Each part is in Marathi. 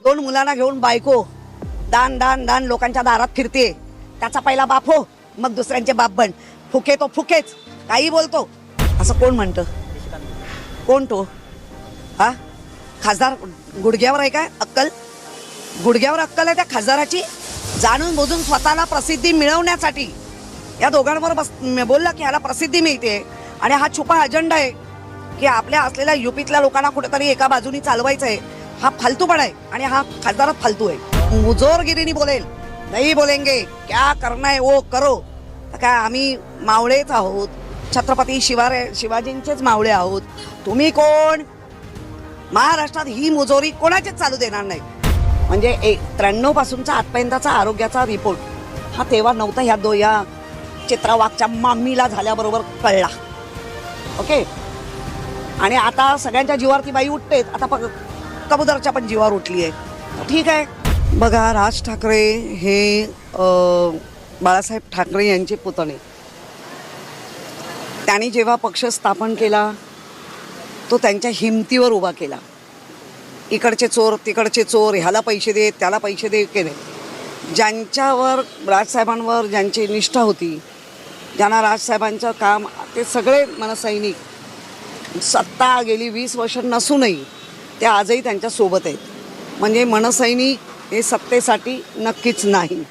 2 मुलांना घेऊन बायको दान दान दान लोकांच्या दारात फिरते, त्याचा पहिला बाप हो, मग दुसऱ्यांचे बाप बन, फुके तो फुकेच, काही बोलतो, असं कोण म्हणतं? कोण तो? हा खासदार गुडघ्यावर आहे काय अक्कल? गुडघ्यावर अक्कल आहे त्या खासदाराची? जाणून बुजून स्वतःला प्रसिद्धी मिळवण्यासाठी या दोघांवर बोलला की ह्याला प्रसिद्धी मिळते आणि हा छुपा अजेंडा आहे की आपल्या असलेल्या युपीतल्या लोकांना कुठेतरी एका बाजूनी चालवायचं आहे. हा फालतूपणा आहे आणि हा खासदारच फालतू आहे. मुजोरगिरीनी बोलेल, नाही बोलेंगे, क्या करना है वो करो. तर काय आम्ही मावळेच आहोत, छत्रपती शिवाजींचेच मावळे आहोत. तुम्ही कोण? महाराष्ट्रात ही मुजोरी कोणाचीच चालू देणार नाही. म्हणजे 93 पासूनचा आजपर्यंतचा आरोग्याचा रिपोर्ट हा तेव्हा नव्हता, या चित्रावागच्या मामीला झाल्याबरोबर कळला. ओके. आणि आता सगळ्यांच्या जीवावर ती बाई उठते. आता कबुतरच्या पण जीवावर उठली आहे. ठीक आहे. बघा, राज ठाकरे हे बाळासाहेब ठाकरे यांचे पुतणे. त्यांनी जेव्हा पक्ष स्थापन केला तो त्यांच्या हिमतीवर उभा केला. इकडचे चोर तिकडचे चोर, ह्याला पैसे दे त्याला पैसे दे केले. ज्यांच्यावर राजसाहेबांवर ज्यांची निष्ठा होती, ज्यांना राजसाहेबांचं काम, ते सगळे मनसैनिक सत्ता गेली 20 वर्ष नसूनही ते आजही त्यांच्यासोबत आहेत. म्हणजे मनसैनिक हे सत्तेसाठी नक्कीच नाही.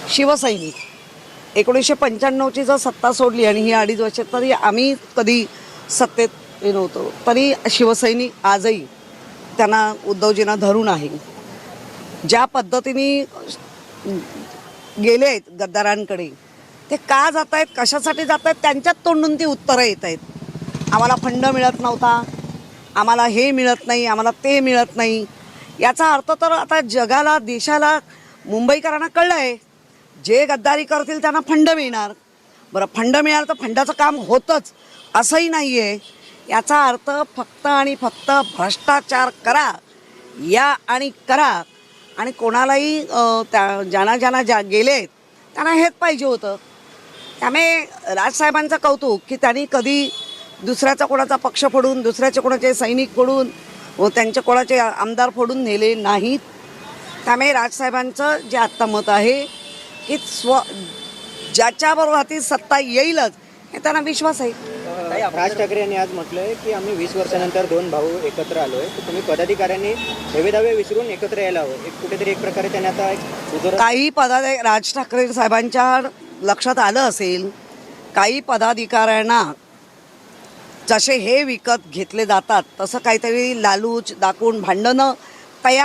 शिवसैनिक 1995ची जर सत्ता सोडली आणि ही 2.5 वर्ष तरी आम्ही कधी सत्तेत नव्हतो, तरी शिवसैनिक आजही त्यांना उद्धवजींना धरून आहे. ज्या पद्धतीने गेले आहेत गद्दारांकडे, ते का जात आहेत, कशासाठी जात आहेत, त्यांच्यात तोंडून ती उत्तरं येत आहेत. आम्हाला फंड मिळत नव्हता, आम्हाला हे मिळत नाही, आम्हाला ते मिळत नाही. याचा अर्थ तर आता जगाला, देशाला, मुंबईकरांना कळलं आहे, जे गद्दारी करतील त्यांना फंड मिळणार. बरं, फंड मिळालं तर फंडाचं काम होतंच असंही नाही आहे. याचा अर्थ फक्त आणि फक्त भ्रष्टाचार करा, या आणि करा. आणि कोणालाही ज्यांना गेलेत त्यांना हेच पाहिजे होतं. त्यामुळे राजसाहेबांचं कौतुक की त्यांनी कधी दुसऱ्याचा कोणाचा पक्ष फोडून, दुसऱ्याचे कोणाचे सैनिक फोडून, त्यांचे कोणाचे आमदार फोडून नेले नाहीत. त्यामुळे राजसाहेबांचं जे आत्ता मत आहे की ज्याच्याबरोबर ती सत्ता येईलच हे त्यांना विश्वास आहे. राज ठाकरे यांनी आज म्हटलंय की आम्ही 20 वर्षानंतर 2 भाऊ एकत्र आलोय, तर तुम्ही पदाधिकाऱ्यांनी हेवेदावे विसरून एकत्र यायला हवं. कुठेतरी एक प्रकारे त्यांनी आता काही राज ठाकरे साहेबांच्या लक्षात आलं असेल, काही पदाधिकाऱ्यांना जसे हे विकत घेतले जातात तसं काहीतरी लालूच दाखवून भांडणं